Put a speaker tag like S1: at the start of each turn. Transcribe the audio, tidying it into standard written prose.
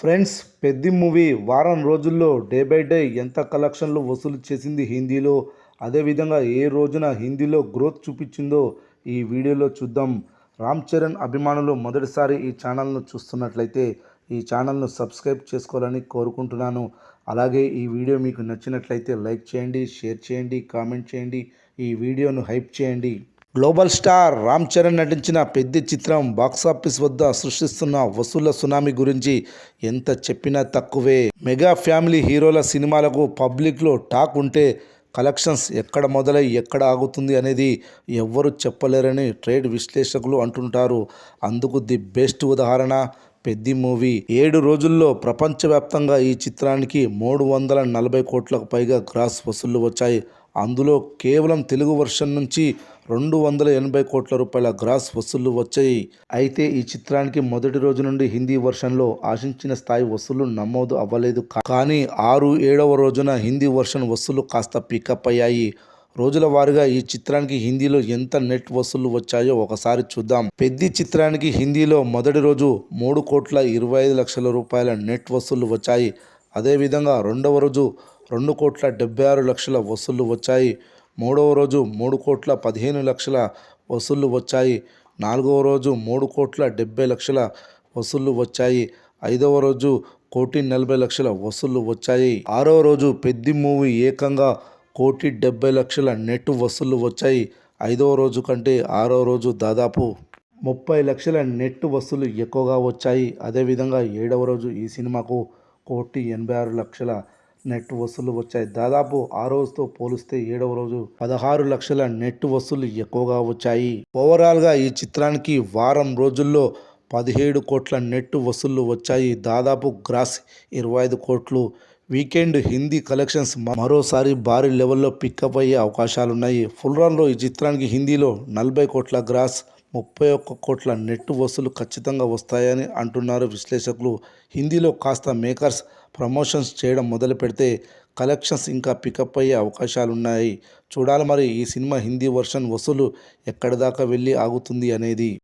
S1: Friends, Peddi movie వారం రోజుల్లో day by day ఎంత కలెక్షన్లు వసూలు చేసింది హిందీలో, అదేవిధంగా ఏ రోజున హిందీలో గ్రోత్ చూపించిందో ఈ వీడియోలో చూద్దాం. రామ్ చరణ్ అభిమానులు మొదటిసారి ఈ ఛానల్ను చూస్తున్నట్లయితే ఈ ఛానల్ను సబ్స్క్రైబ్ చేసుకోవాలని కోరుకుంటున్నాను. అలాగే ఈ వీడియో మీకు నచ్చినట్లయితే లైక్ చేయండి, షేర్ చేయండి, కామెంట్ చేయండి, ఈ వీడియోను హైప్ చేయండి. గ్లోబల్ స్టార్ రామ్ చరణ్ నటించిన పెద్ది చిత్రం బాక్సాఫీస్ వద్ద సృష్టిస్తున్న వసూళ్ల సునామీ గురించి ఎంత చెప్పినా తక్కువే. మెగా ఫ్యామిలీ హీరోల సినిమాలకు పబ్లిక్లో టాక్ ఉంటే కలెక్షన్స్ ఎక్కడ మొదలై ఎక్కడ ఆగుతుంది అనేది ఎవ్వరూ చెప్పలేరని ట్రేడ్ విశ్లేషకులు అంటుంటారు. అందుకు ది బెస్ట్ ఉదాహరణ పెద్ది మూవీ. 7 రోజుల్లో ప్రపంచవ్యాప్తంగా ఈ చిత్రానికి 340 కోట్లకు పైగా గ్రాస్ వసూళ్లు వచ్చాయి. అందులో కేవలం తెలుగు వర్షన్ నుంచి 280 కోట్ల రూపాయల గ్రాస్ వసూళ్లు వచ్చాయి. అయితే ఈ చిత్రానికి మొదటి రోజు నుండి హిందీ వర్షన్లో ఆశించిన స్థాయి వసూళ్లు నమోదు అవ్వలేదు. కానీ 6-7వ రోజున హిందీ వర్షన్ వసూళ్లు కాస్త పికప్ అయ్యాయి. రోజుల వారీగా ఈ చిత్రానికి హిందీలో ఎంత నెట్ వసూళ్లు వచ్చాయో ఒకసారి చూద్దాం. పెద్ది చిత్రానికి హిందీలో మొదటి రోజు 3,25,00,000 రూపాయల నెట్ వసూళ్లు వచ్చాయి. అదేవిధంగా రెండవ రోజు 2,76,00,000 వసూళ్లు వచ్చాయి. మూడవ రోజు 3,15,00,000 వసూళ్లు వచ్చాయి. నాలుగవ రోజు 3,70,00,000 వసూళ్లు వచ్చాయి. ఐదవ రోజు 1,40,00,000 వసూళ్లు వచ్చాయి. ఆరవ రోజు పెద్ది మూవీ ఏకంగా 1,70,00,000 నెట్ వసూళ్లు వచ్చాయి. ఐదవ రోజు కంటే ఆరవ రోజు దాదాపు 30 లక్షల నెట్ వసూళ్లు ఎక్కువగా వచ్చాయి. అదేవిధంగా ఏడవ రోజు ఈ సినిమాకు 1,86,00,000 నెట్ వసూళ్లు వచ్చాయి. దాదాపు ఆ రోజుతో పోలిస్తే ఏడవ రోజు 16 లక్షల నెట్ వసూళ్లు ఎక్కువగా వచ్చాయి. ఓవరాల్గా ఈ చిత్రానికి వారం రోజుల్లో 17 కోట్ల నెట్ వసూళ్లు వచ్చాయి. దాదాపు గ్రాస్ 25 కోట్లు. వీకెండ్ హిందీ కలెక్షన్స్ మరోసారి భారీ లెవెల్లో పికప్ అయ్యే అవకాశాలున్నాయి. ఫుల్ రన్లో ఈ చిత్రానికి హిందీలో 40 కోట్ల గ్రాస్, 31 కోట్ల నెట్ వసూలు ఖచ్చితంగా వస్తాయని అంటున్నారు విశ్లేషకులు. హిందీలో కాస్త మేకర్స్ ప్రమోషన్స్ చేయడం మొదలు పెడితే కలెక్షన్స్ ఇంకా పికప్ అయ్యే అవకాశాలున్నాయి. చూడాలి మరి ఈ సినిమా హిందీ వర్షన్ వసూలు ఎక్కడి దాకా వెళ్ళి ఆగుతుంది అనేది.